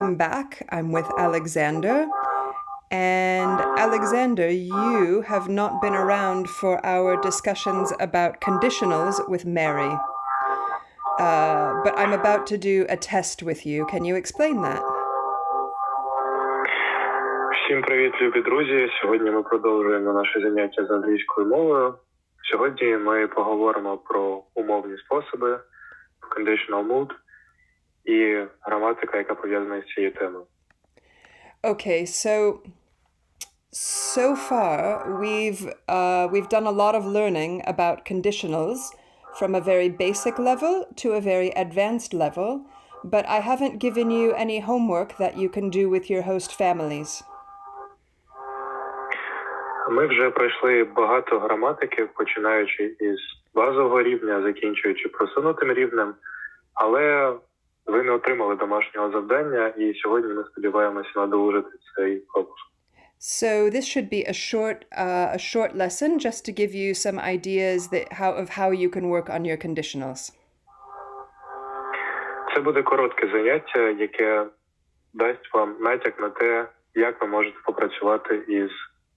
I'm back. I'm with Alexander. And Alexander, you have not been around for our discussions about conditionals with Mary. But I'm about to do a test with you. Can you explain that? Всім привіт, любі друзі! Сьогодні ми продовжуємо наше заняття з англійською мовою. Сьогодні ми поговоримо про умовні способи, conditional mood і граматика, яка пов'язана з цією темою. Okay, so far we've done a lot of learning about conditionals from a very basic level to a very advanced level, but I haven't given you any homework that you can do with your host families. Ми вже пройшли багато граматики, починаючи із базового рівня, закінчуючи просунутим рівнем, але ви не отримали домашнього завдання, і сьогодні ми сподіваємося надолужити цей пропуск. So this should be a short lesson just to give you some ideas of how you can work on your conditionals. Це буде коротке заняття, яке дасть вам натяк на те, як ви можете попрацювати із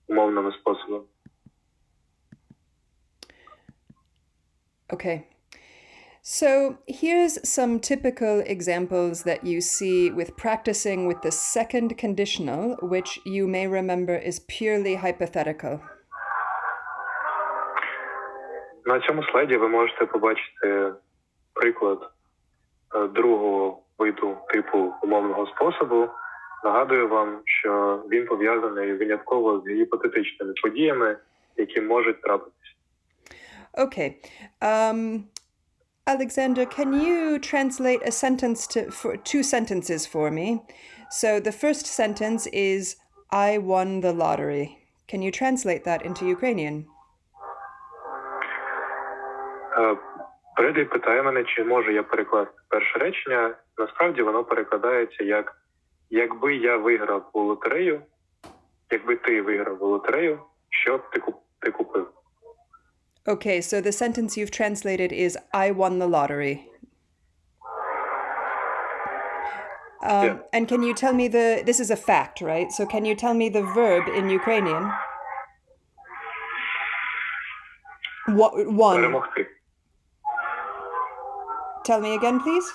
умовними способами. Okay. So here's some typical examples that you see with practicing with the second conditional, which you may remember is purely hypothetical. На цьому слайді ви можете побачити приклад другого виду типу умовного способу. Нагадую вам, що він пов'язаний винятково з гіпотетичними подіями, які можуть трапитися. Okay. Alexander, can you translate two sentences for me? So the first sentence is, I won the lottery. Can you translate that into Ukrainian? Передай питає мене, чи можу я перекласти перше речення. Насправді воно перекладається як «Якби я виграв у лотерею, якби ти виграв у лотерею, що б ти купив?» Okay, so the sentence you've translated is, I won the lottery. Yeah. And can you tell me this is a fact, right? So can you tell me the verb in Ukrainian? Won. Перемогти. Tell me again, please.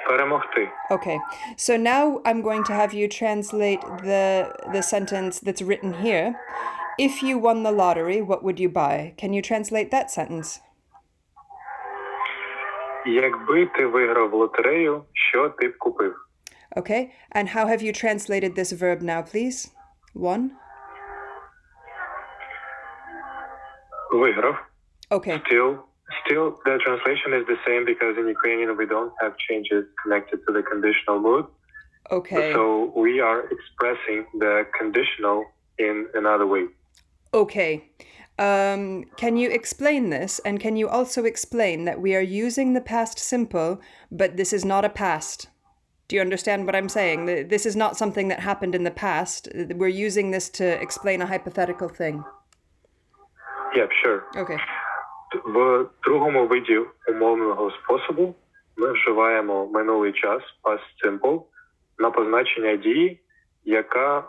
Перемогти. Okay, so now I'm going to have you translate the sentence that's written here. If you won the lottery, what would you buy? Can you translate that sentence? Якби ти виграв в лотерею, що ти б купив? Okay, and how have you translated this verb now, please? Won? Виграв. Okay. Still, the translation is the same because in Ukrainian we don't have changes connected to the conditional mood. Okay. So we are expressing the conditional in another way. Okay. Can you explain this? And can you also explain that we are using the past simple, but this is not a past? Do you understand what I'm saying? This is not something that happened in the past. We're using this to explain a hypothetical thing. Yeah, sure. Okay. В другому виді умовного способу ми вживаємо минулий час, past simple, на позначення дії, яка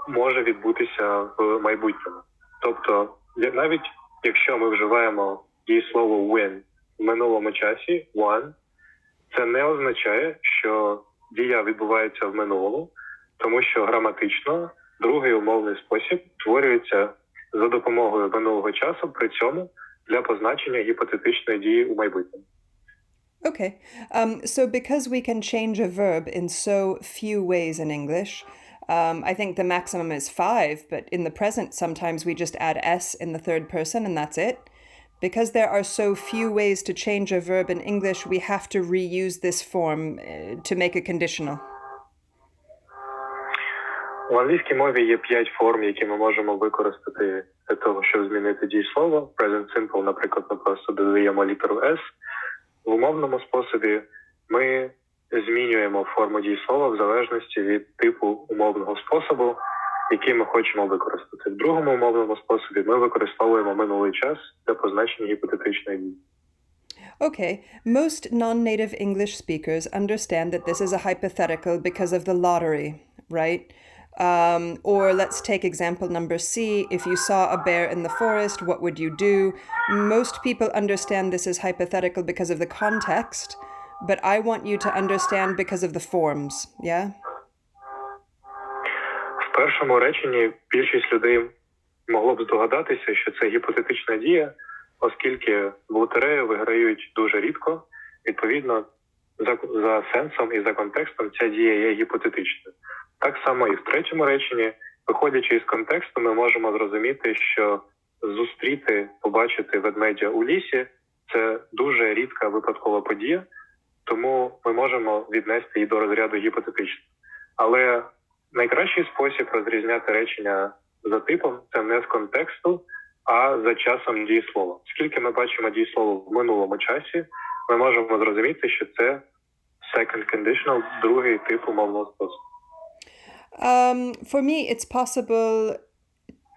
може відбутися в майбутньому. Тобто, навіть якщо ми вживаємо дієслово win в минулому часі, won, це не означає, що дія відбувається в минулому, тому що граматично другий умовний спосіб створюється за допомогою минулого часу, при цьому для позначення гіпотетичної дії у майбутньому. Okay. So because we can change a verb in so few ways in English, I think the maximum is 5, but in the present, sometimes we just add S in the third person and that's it. Because there are so few ways to change a verb in English, we have to reuse this form to make a conditional. В англійській мові є 5 форм, які ми можемо використати для того, щоб змінити дієслово. Present simple, наприклад, ми просто додаємо літеру S. В умовному способі ми змінюємо форму дієслова в залежності від типу умовного способу, який ми хочемо використати. В другому умовному способі ми використовуємо минулий час для позначення гіпотетичної дії. Okay, most non-native English speakers understand that this is a hypothetical because of the lottery, right? Or let's take example number C. If you saw a bear in the forest, what would you do? Most people understand this is hypothetical because of the context, but I want you to understand because of the forms, yeah? В першому реченні більшість людей могло б здогадатися, що це гіпотетична дія, оскільки в лотерею виграють дуже рідко. Відповідно, за сенсом і за контекстом ця дія є гіпотетичною. Так само і в третьому реченні, виходячи із контексту, ми можемо зрозуміти, що зустріти, побачити ведмедя у лісі – це дуже рідка випадкова подія, тому ми можемо віднести її до розряду гіпотетично. Але найкращий спосіб розрізняти речення за типом – це не з контексту, а за часом дієслова. Оскільки ми бачимо дієслово в минулому часі, ми можемо зрозуміти, що це second conditional, другий тип умовного способу. For me, it's possible,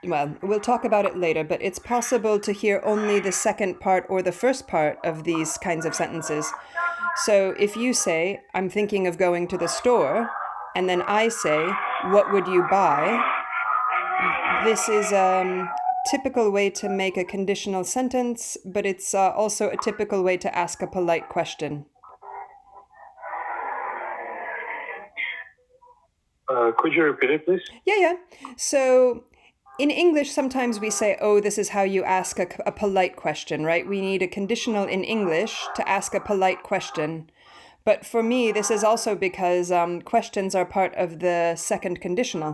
well, we'll talk about it later, but it's possible to hear only the second part or the first part of these kinds of sentences. So if you say, I'm thinking of going to the store, and then I say, what would you buy? This is a typical way to make a conditional sentence, but it's also a typical way to ask a polite question. Could you repeat it, please? Yeah. So in English, sometimes we say, oh, this is how you ask a polite question, right? We need a conditional in English to ask a polite question. But for me, this is also because questions are part of the second conditional.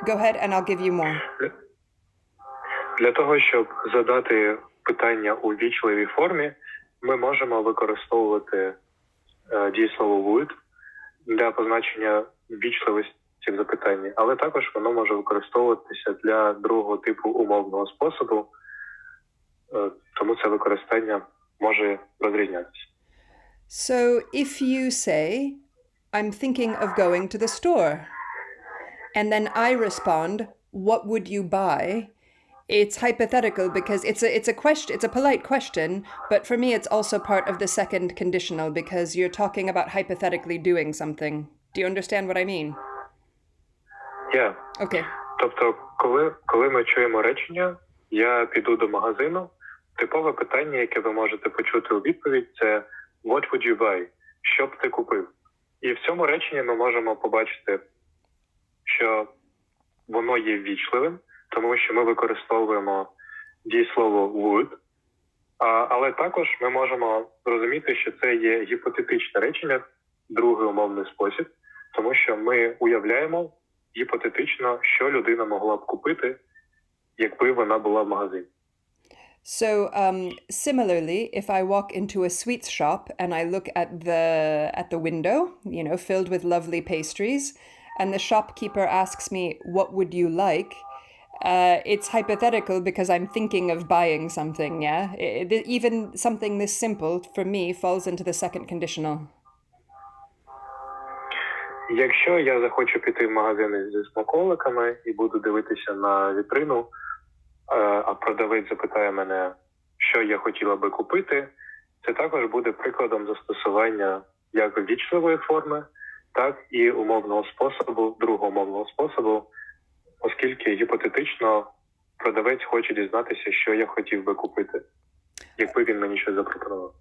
Go ahead and I'll give you more. Для того, щоб задати питання у ввічливій формі, ми можемо використовувати дієслово would для позначення ввічливості в запитанні, але також воно може використовуватися для другого типу умовного способу, тому це використання може розрізнятися. So if you say, I'm thinking of going to the store, and then I respond, what would you buy? It's hypothetical because it's a question, it's a polite question, but for me it's also part of the second conditional because you're talking about hypothetically doing something. Do you understand what I mean? Yeah. Okay. Тобто, коли ми чуємо речення «я піду до магазину», типове питання, яке ви можете почути у відповідь, це «What would you buy?» «Що б ти купив?» І в цьому реченні ми можемо побачити, що воно є ввічливим, тому що ми використовуємо дієслово would, але також ми можемо розуміти, що це є гіпотетичне речення, другий умовний спосіб, тому що ми уявляємо гіпотетично, що людина могла б купити, якби вона була в магазині. So similarly, if I walk into a sweets shop and I look at the window, filled with lovely pastries, and the shopkeeper asks me, what would you like? It's hypothetical because I'm thinking of buying something, yeah? Even something this simple, for me, falls into the second conditional. Якщо я захочу піти в магазин зі смаколиками і буду дивитися на вітрину, а продавець запитає мене, що я хотіла би купити, це також буде прикладом застосування як ввічливої форми, так і умовного способу, другого умовного способу, оскільки гіпотетично продавець хоче дізнатися, що я хотів би купити, якби він мені щось запропонував.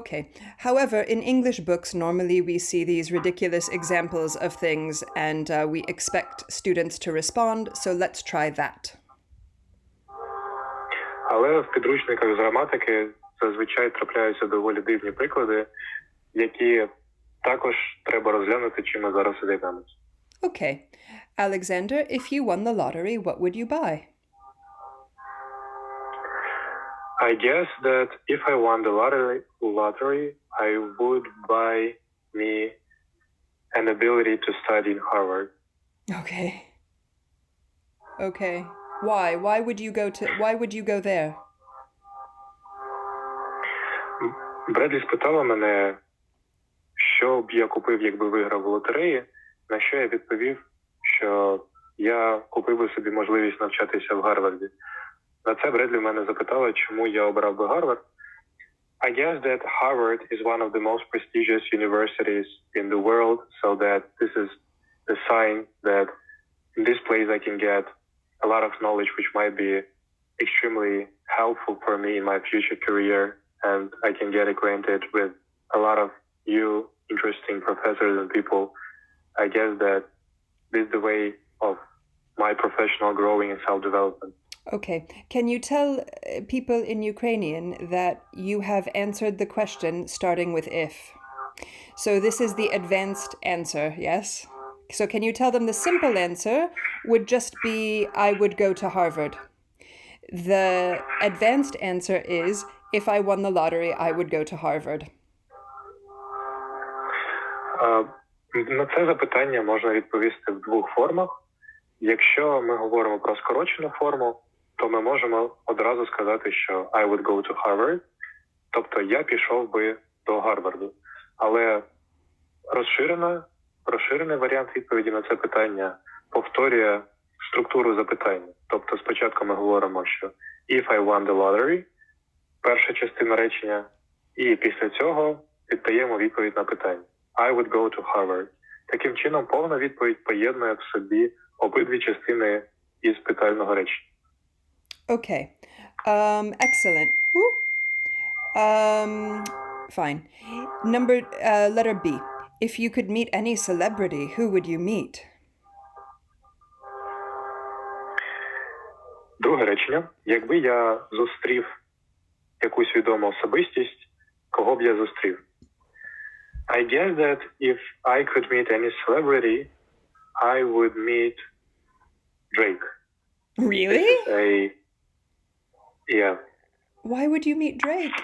Okay. However, in English books, normally we see these ridiculous examples of things and we expect students to respond, so let's try that. Але в підручниках з граматики зазвичай трапляються доволі дивні приклади, які також треба розглянути, чим ми зараз займемося. Okay. Alexander, if you won the lottery, what would you buy? I guess that if I won the lottery, I would buy me an ability to study in Harvard. Okay. Why? Why would you go there? Бредлі спитала мене, що б я купив, якби виграв в лотереї, на що я відповів, що я купив би собі можливість навчатися в Гарварді. На це Бредлі мене запитала, чому я обрав би Гарвард. I guess that Harvard is one of the most prestigious universities in the world, so that this is the sign that in this place I can get a lot of knowledge which might be extremely helpful for me in my future career, and I can get acquainted with a lot of new interesting professors and people. I guess that this is the way of my professional growing and self-development. Okay. Can you tell people in Ukrainian that you have answered the question starting with if? So this is the advanced answer, yes? So can you tell them the simple answer would just be, I would go to Harvard. The advanced answer is, if I won the lottery, I would go to Harvard. На це запитання можна відповісти в двох формах. Якщо ми говоримо про скорочену форму, то ми можемо одразу сказати, що I would go to Harvard, тобто я пішов би до Гарварду. Але розширений варіант відповіді на це питання повторює структуру запитання. Тобто спочатку ми говоримо, що if I won the lottery, перша частина речення, і після цього віддаємо відповідь на питання. I would go to Harvard. Таким чином, повна відповідь поєднує в собі обидві частини із питального речення. Okay. Excellent. Woo. Fine. Letter B. If you could meet any celebrity, who would you meet? Друге речення. Якби я зустрів якусь відому особистість, кого б я зустрів? I guess that if I could meet any celebrity, I would meet Drake. Really? Yeah. Why would you meet Drake?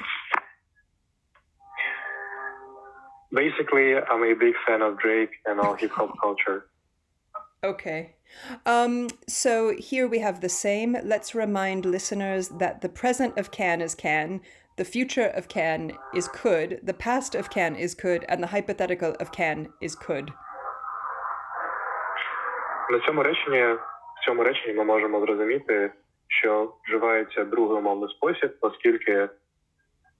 Basically, I'm a big fan of Drake and all hip-hop culture. Okay. So here we have the same. Let's remind listeners that the present of can is can, the future of can is could, the past of can is could, and the hypothetical of can is could. В цьому реченні ми можемо зрозуміти, що вживається другий умовний спосіб, оскільки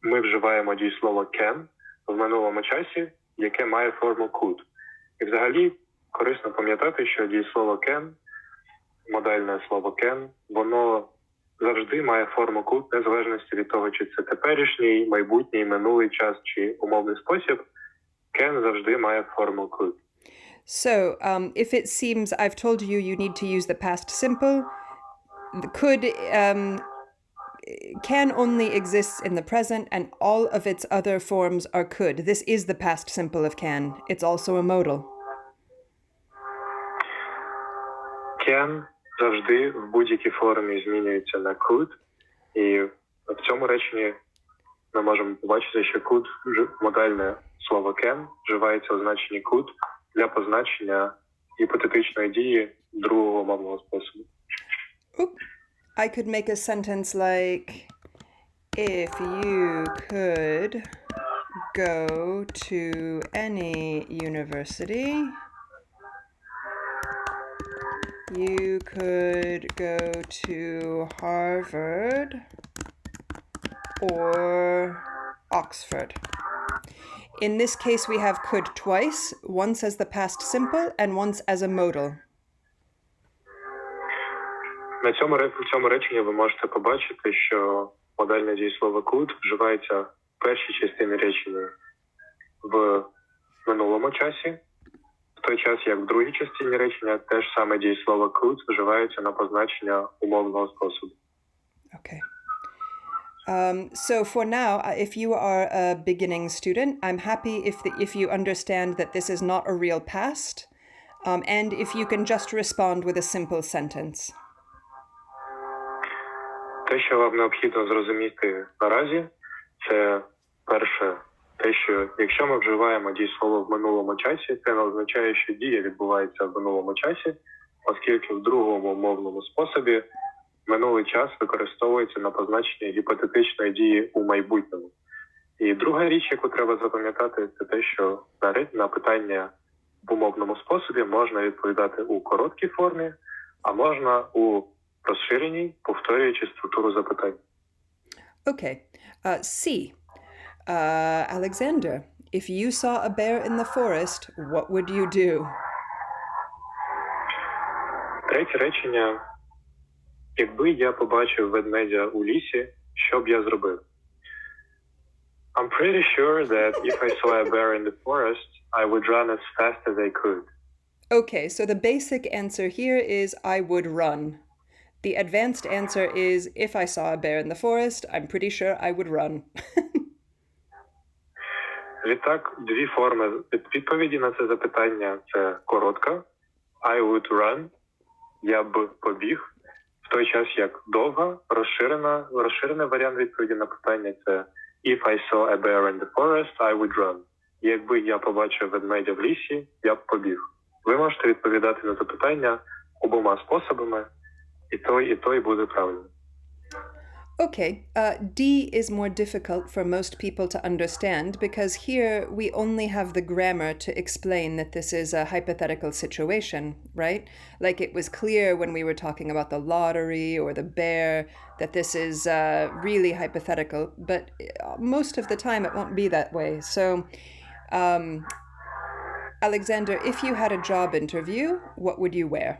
ми вживаємо дієслово can в минулому часі, яке має форму could. І взагалі корисно пам'ятати, що дієслово can, модальне слово can, воно завжди має форму could, незалежності від того, чи це теперішній, майбутній, минулий час чи умовний спосіб, can завжди має форму could. So, if it seems I've told you you need to use the past simple, could can only exists in the present and all of its other forms are could. This is the past simple of can. It's also a modal. Can завжди в будь-якій формі змінюється на could. І в цьому реченні ми можемо побачити, що could, модальне слово can, вживається у значенні could для позначення гіпотетичної дії другого мовного способу. I could make a sentence like, if you could go to any university, you could go to Harvard or Oxford. In this case, we have could twice, once as the past simple and once as a modal. В цьому реченні ви можете побачити, що модальне дієслово could вживається в першій частині речення в минулому часі, в той час, як в другій частині речення те ж саме дієслово could вживається на позначення умовного способу. Okay. So for now, if you are a beginning student, I'm happy if you understand that this is not a real past, and if you can just respond with a simple sentence. Те, що вам необхідно зрозуміти наразі, це перше, те, що якщо ми вживаємо дієслово в минулому часі, це не означає, що дія відбувається в минулому часі, оскільки в другому мовному способі минулий час використовується на позначення гіпотетичної дії у майбутньому. І друга річ, яку треба запам'ятати, це те, що на питання в умовному способі можна відповідати у короткій формі, а можна у розширеній, повторюючи структуру запитань. Okay. C. Alexander, if you saw a bear in the forest, what would you do? Третє речення. Якби я побачив ведмедя у лісі, що б я зробив? I'm pretty sure that if I saw a bear in the forest, I would run as fast as I could. Okay, so the basic answer here is I would run. The advanced answer is if I saw a bear in the forest, I'm pretty sure I would run. Відтак, дві форми відповіді на це запитання – це коротка I would run, я б побіг, в той час як довга, розширений варіант відповіді на питання – це if I saw a bear in the forest, I would run. Якби я побачив ведмедя в лісі, я б побіг. Ви можете відповідати на запитання обома способами, і той буде правильним. Okay, D is more difficult for most people to understand because here we only have the grammar to explain that this is a hypothetical situation, right? Like it was clear when we were talking about the lottery or the bear that this is really hypothetical, but most of the time it won't be that way. So, Alexander, if you had a job interview, what would you wear?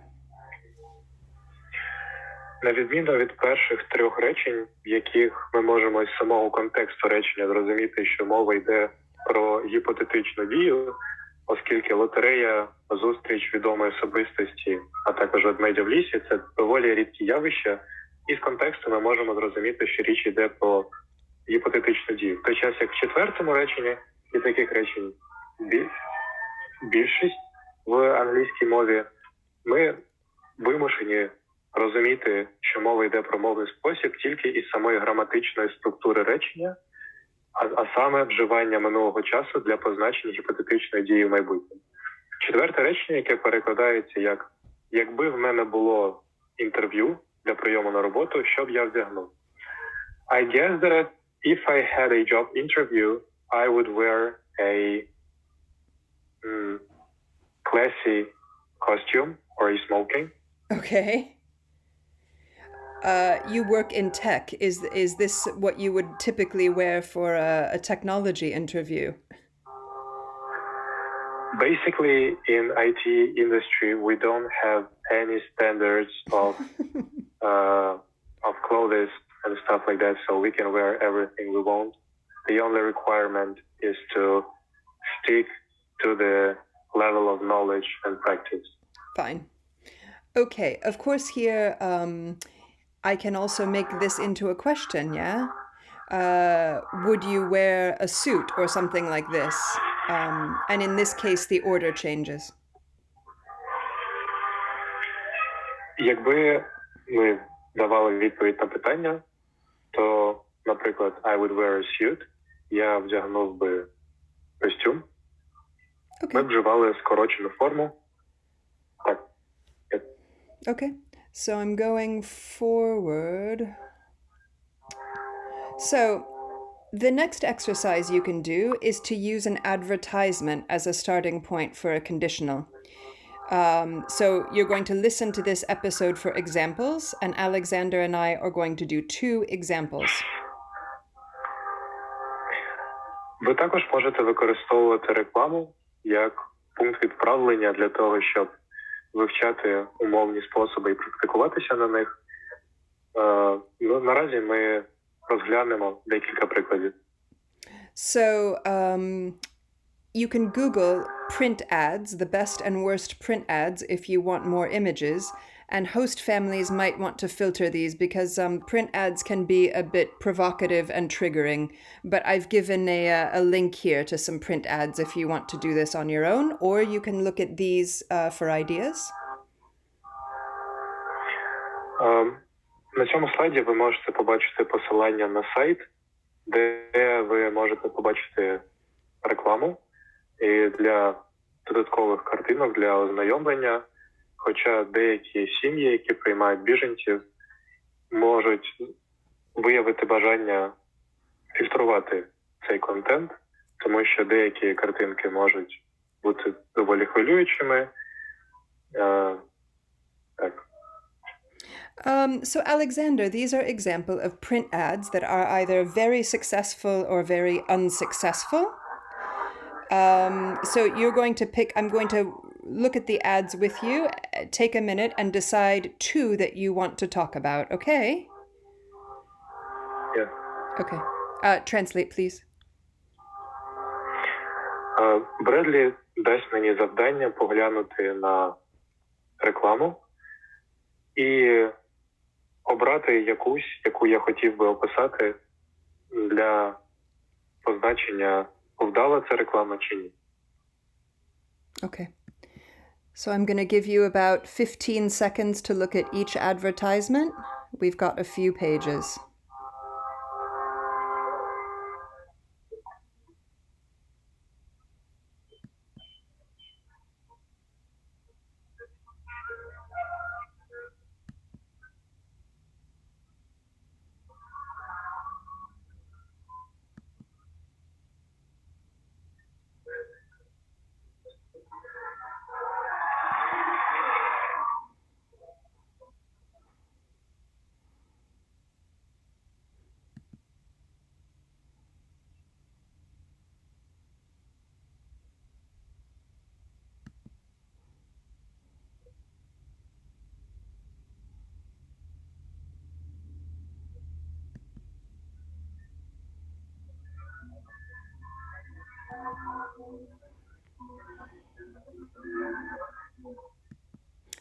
На відміну від перших трьох речень, в яких ми можемо із самого контексту речення зрозуміти, що мова йде про гіпотетичну дію, оскільки лотерея, зустріч відомої особистості, а також ведмедя в лісі – це доволі рідкі явища, і з контексту ми можемо зрозуміти, що річ йде про гіпотетичну дію. В той час, як в четвертому реченні, і таких речень більшість в англійській мові, ми вимушені розуміти, що мова йде про мовний спосіб тільки із самої граматичної структури речення, а саме вживання минулого часу для позначення гіпотетичної дії в майбутньому. Четверте речення, яке перекладається як «Якби в мене було інтерв'ю для прийому на роботу, що б я вдягнув?» I guess that if I had a job interview, I would wear a classy costume or a smoking. Okay. You work in tech. Is this what you would typically wear for a technology interview? Basically, in IT industry, we don't have any standards of clothes and stuff like that, so we can wear everything we want. The only requirement is to stick to the level of knowledge and practice. Fine. Okay. Of course, here I can also make this into a question, yeah? Would you wear a suit or something like this? And in this case, the order changes. Якби ми давали відповідь на питання, то, наприклад, I would wear a suit, я вдягнув би костюм. Okay. Ми вживали скорочену форму. Так. Okay. So I'm going forward. So the next exercise you can do is to use an advertisement as a starting point for a conditional. So you're going to listen to this episode for examples, and Alexander and I are going to do 2 examples. Ви також можете використовувати рекламу як пункт відправлення для того, щоб вивчати умовні способи і практикуватися на них. Наразі ми розглянемо декілька прикладів. So you can Google print ads, the best and worst print ads, if you want more images. And host families might want to filter these because print ads can be a bit provocative and triggering. But I've given a link here to some print ads if you want to do this on your own, or you can look at these for ideas. На цьому слайді ви можете побачити посилання на сайт, де ви можете побачити рекламу і для додаткових картинок, для ознайомлення. Хоча деякі сім'ї, які приймають біженців, можуть виявити бажання фільтрувати цей контент, тому що деякі картинки можуть бути доволі хвилюючими. Так. So Alexander, these are example of print ads that are either very successful or very unsuccessful. So you're going to pick, I'm going to look at the ads with you, take a minute and decide two that you want to talk about, okay? Yeah. Okay. Translate, please. Бредлі дасть мені завдання поглянути на рекламу і обрати якусь, яку я хотів би описати для позначення, вдала це реклама чи ні. Okay. So I'm going to give you about 15 seconds to look at each advertisement. We've got a few pages.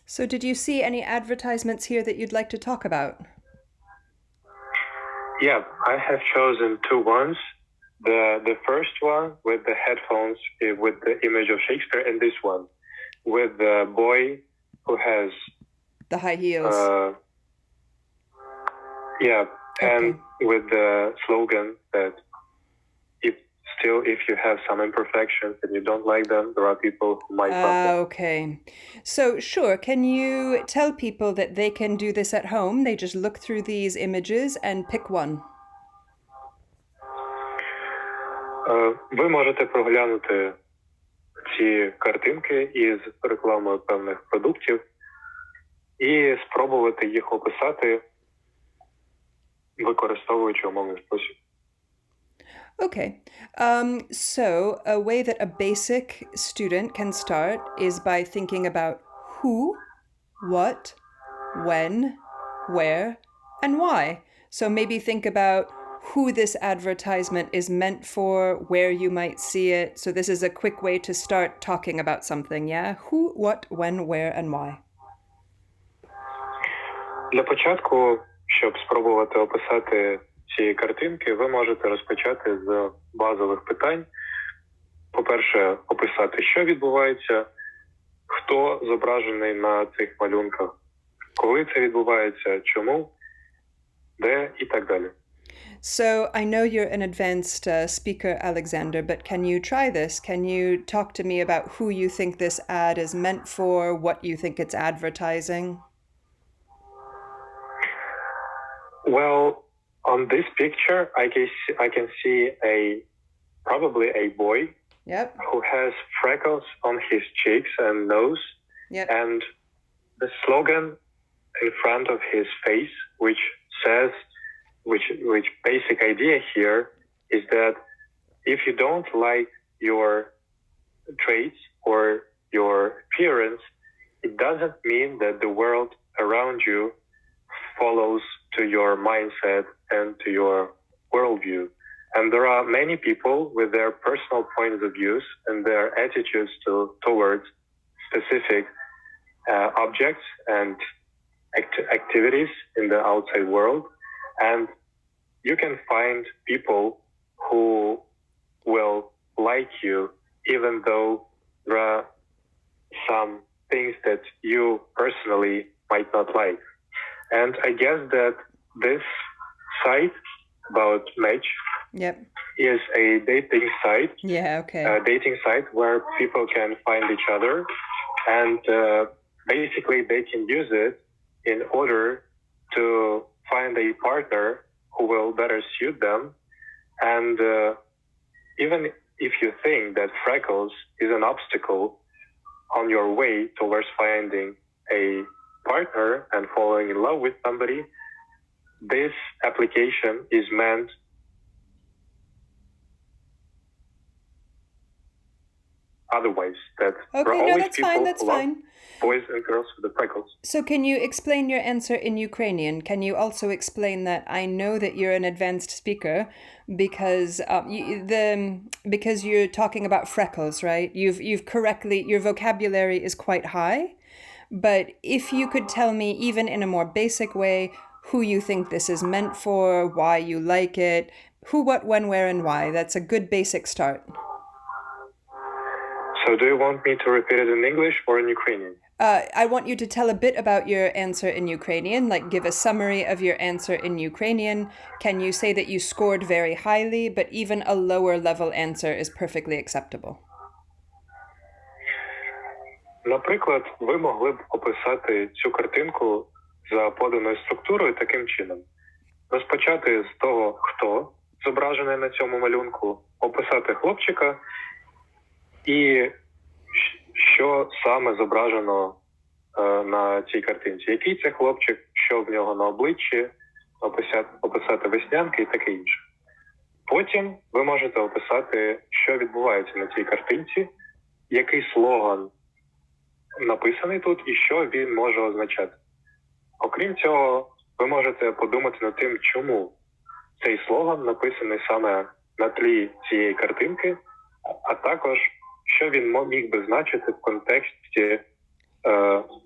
So did you see any advertisements here that you'd like to talk about? Yeah, I have chosen two ones. The first one with the headphones with the image of Shakespeare, and this one with the boy who has The high heels. Yeah, and Okay. with the slogan that if you have some imperfections and you don't like them, there are people who might love them. Okay. So sure, can you tell people that they can do this at home? They just look through these images and pick one. Ви можете проглянути ці картинки із рекламою певних продуктів і спробувати їх описати, використовуючи умовний спосіб. Okay. So a way that a basic student can start is by thinking about who, what, when, where, and why. So maybe think about who this advertisement is meant for, where you might see it. So this is a quick way to start talking about something, yeah? Who, what, when, where, and why. Для початку, щоб спробувати описати ці картинки, ви можете розпочати з базових питань. По-перше, описати, що відбувається, хто зображений на цих малюнках, коли це відбувається, чому, де і так далі. So I know you're an advanced speaker, Alexander, but can you try this? Can you talk to me about who you think this ad is meant for, what you think it's advertising? Well, on this picture, I can see probably a boy Yep. who has freckles on his cheeks and nose, Yep. and the slogan in front of his face, which says, which basic idea here is that if you don't like your traits or your appearance, it doesn't mean that the world around you follows to your mindset and to your worldview. And there are many people with their personal points of views and their attitudes towards specific objects and activities in the outside world. And you can find people who will like you even though there are some things that you personally might not like. And I guess that this site about Match Yep. is a dating site. Yeah, okay. A dating site where people can find each other, and basically they can use it in order to find a partner who will better suit them. And even if you think that freckles is an obstacle on your way towards finding a partner and falling in love with somebody, this application is meant otherwise. That there are Okay, no, always that's people fine, that's who love fine. boys and girls with the freckles. So can you explain your answer in Ukrainian? Can you also explain that I know that you're an advanced speaker because because you're talking about freckles, right? You've correctly, your vocabulary is quite high, but if you could tell me even in a more basic way who you think this is meant for, why you like it, who, what, when, where, and why, that's a good basic start. So do you want me to repeat it in English or in Ukrainian? I want you to tell a bit about your answer in Ukrainian, like give a summary of your answer in Ukrainian. Can you say that you scored very highly, but even a lower level answer is perfectly acceptable? Наприклад, ви могли б описати цю картинку за поданою структурою таким чином. Розпочати з того, хто зображений на цьому малюнку, описати хлопчика і що саме зображено на цій картинці. Який це хлопчик, що в нього на обличчі, описати веснянки і таке інше. Потім ви можете описати, що відбувається на цій картинці, який слоган написаний тут і що він може означати. Окрім цього, ви можете подумати над тим, чому цей слоган написаний саме на тлі цієї картинки, а також що він міг би значити в контексті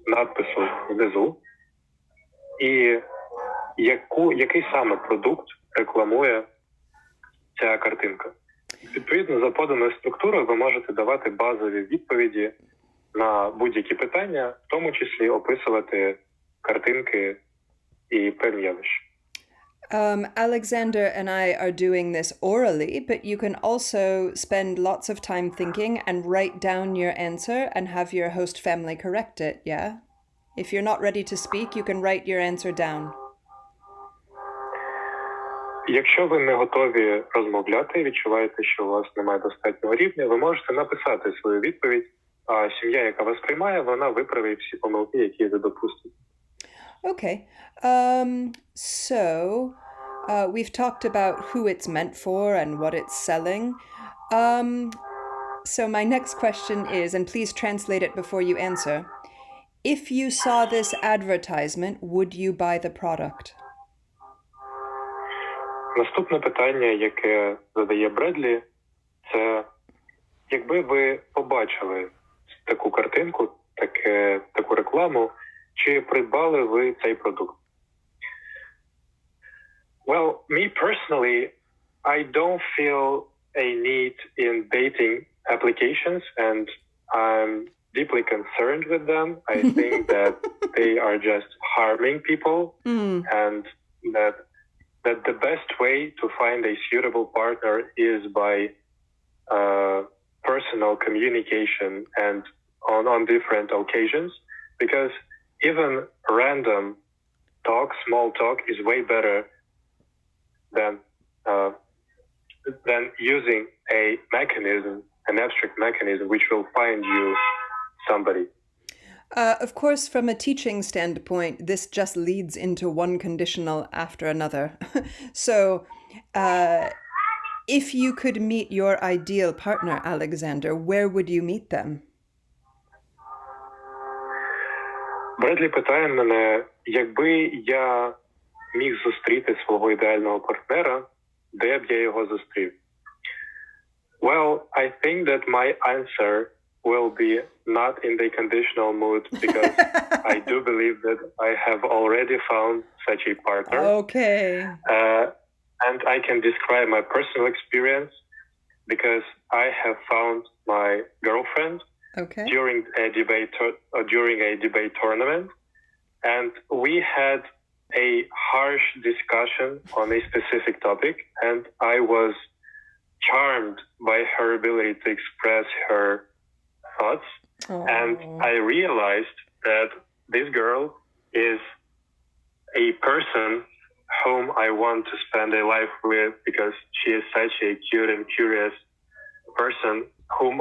надпису внизу, і який саме продукт рекламує ця картинка. Відповідно, за поданою структурою ви можете давати базові відповіді на будь-які питання, в тому числі описувати картинки і певні явища. Alexander and I are doing this orally, but you can also spend lots of time thinking and write down your answer and have your host family correct it, yeah? If you're not ready to speak, you can write your answer down. Якщо ви не готові розмовляти, відчуваєте, що у вас немає достатнього рівня, ви можете написати свою відповідь, а сім'я, яка вас приймає, вона виправить всі помилки, які ви допустите. Okay. We've talked about who it's meant for and what it's selling. So my next question is, and please translate it before you answer. If you saw this advertisement, would you buy the product? Наступне питання, яке задає Бредлі, це якби ви побачили таку картинку, таку рекламу, чи придбали ви цей продукт? Well, me personally, I don't feel a need in dating applications, and I'm deeply concerned with them. I think that they are just harming people, and that the best way to find a suitable partner is by personal communication and on different occasions, because even random talk, small talk, is way better than using a mechanism, an abstract mechanism, which will find you somebody. Of course, from a teaching standpoint, this just leads into one conditional after another. So, if you could meet your ideal partner, Alexander, where would you meet them? Бредлі питає мене, якби я міг зустріти свого ідеального партнера, де б я його зустрів? Well, I think that my answer will be not in the conditional mood, because I do believe that I have already found such a partner. Okay. And I can describe my personal experience, because I have found my girlfriend during a debate tournament, and we had a harsh discussion on a specific topic, and I was charmed by her ability to express her thoughts. And I realized that this girl is a person whom I want to spend a life with, because she is such a cute and curious person whom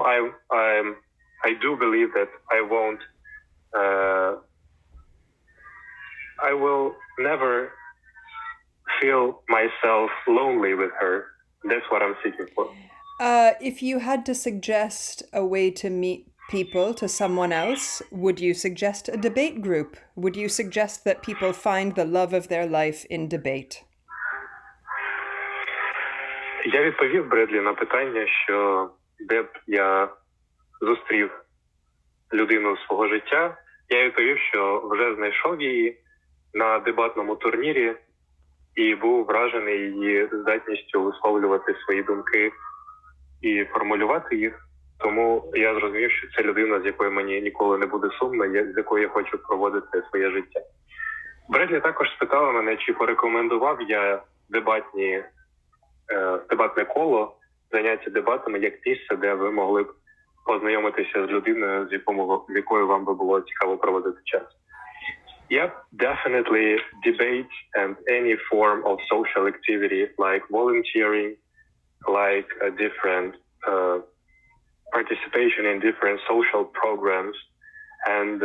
I do believe that I won't I will never feel myself lonely with her. That's what I'm seeking for. If you had to suggest a way to meet people to someone else, would you suggest a debate group? Would you suggest that people find the love of their life in debate? Я відповів Бредлі на питання, що де б я зустрів людину свого життя, я відповів, що вже знайшов її на дебатному турнірі і був вражений її здатністю висловлювати свої думки і формулювати їх. Тому я зрозумів, що це людина, з якою мені ніколи не буде сумно, з якою я хочу проводити своє життя. Бредлі також спитала мене, чи порекомендував я дебатне коло, заняття дебатами як місце, де ви могли б познайомитися з людиною, з якою вам би було цікаво проводити час. Yep, definitely debate and any form of social activity like volunteering, like a different participation in different social programs and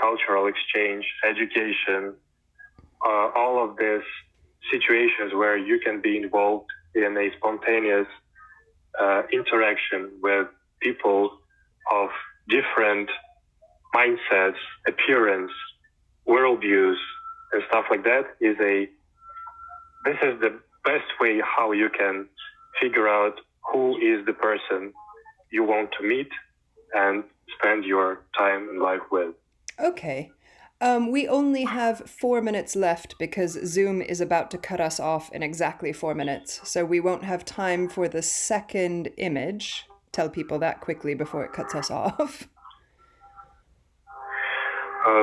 cultural exchange, education, all of these situations where you can be involved in a spontaneous interaction with people of different mindsets, appearance, worldviews, and stuff like that this is the best way how you can figure out who is the person you want to meet and spend your time in life with. Okay. We only have 4 minutes left because Zoom is about to cut us off in exactly 4 minutes. So we won't have time for the second image. Tell people that quickly before it cuts us off.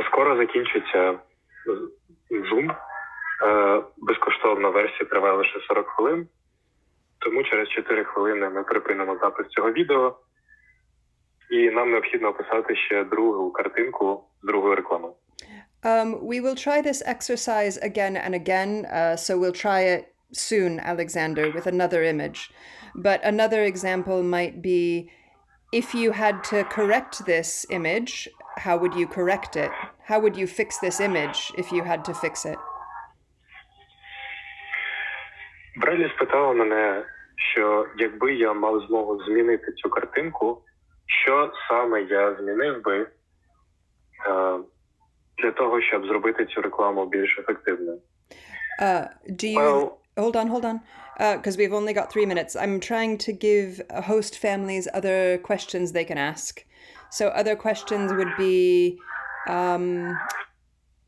Скоро закінчиться Zoom. Безкоштовна версія триває лише 40 хвилин. Тому через 4 хвилини ми припинимо запис цього відео. І нам необхідно описати ще другу картинку з другою рекламою. We will try this exercise again and again, so we'll try it soon, Alexander, with another image. But another example might be, if you had to correct this image, how would you correct it? How would you fix this image if you had to fix it? Брелі спитала мене, що якби я мав змогу змінити цю картинку, що саме я змінив би для того, щоб зробити цю рекламу більш ефективною. Hold on. Because we've only got 3 minutes. I'm trying to give host families other questions they can ask. So other questions would be,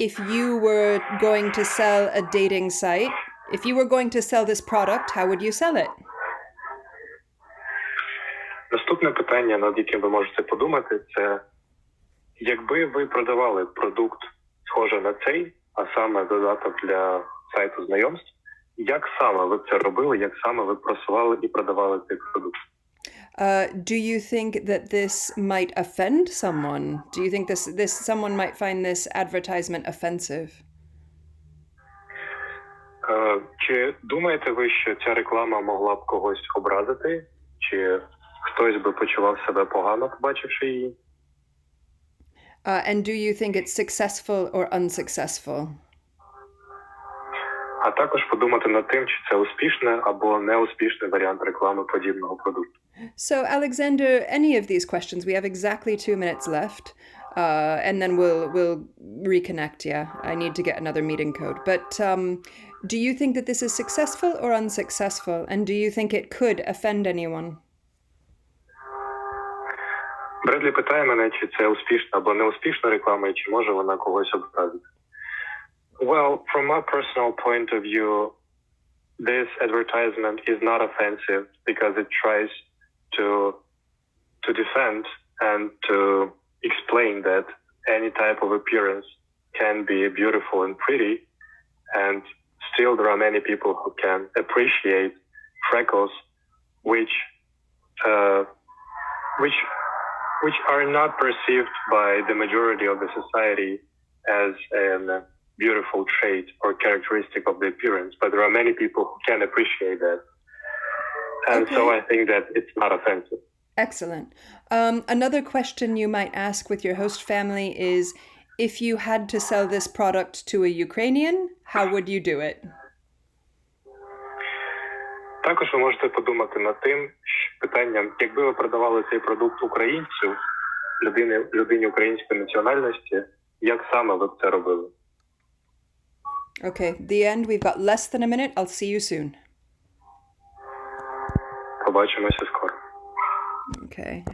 if you were going to sell a dating site, if you were going to sell this product, how would you sell it? Наступне питання, над яким ви можете подумати, це якби ви продавали продукт схожий на цей, а саме додаток для сайту знайомств, як саме ви це робили, як саме ви просували і продавали цей продукт? Do you think that this might offend someone? Do you think this someone might find this advertisement offensive? Чи думаєте ви, що ця реклама могла б когось образити? Чи хтось би почував себе погано, побачивши її? And do you think it's successful or unsuccessful? А також подумати над тим, чи це успішний або неуспішний варіант реклами подібного продукту. So, Alexander, any of these questions, we have exactly 2 minutes left, and then we'll reconnect. Yeah, I need to get another meeting code. But do you think that this is successful or unsuccessful? And do you think it could offend anyone? Бредлі питає мене, чи це успішна або неуспішна реклама, і чи може вона когось образити. Well, from my personal point of view, this advertisement is not offensive because it tries to defend and to explain that any type of appearance can be beautiful and pretty, and still there are many people who can appreciate freckles, which are not perceived by the majority of the society as a beautiful trait or characteristic of the appearance, but there are many people who can appreciate that. And so I think that it's not offensive. Excellent. Another question you might ask with your host family is, If you had to sell this product to a Ukrainian, how would you do it? Також ви можете подумати над тим питанням, якби ви продавали цей продукт українцю, людині української національності, як саме ви б це робили? Okay, the end. We've got less than a minute. I'll see you soon. Побачимося скоро. Okay.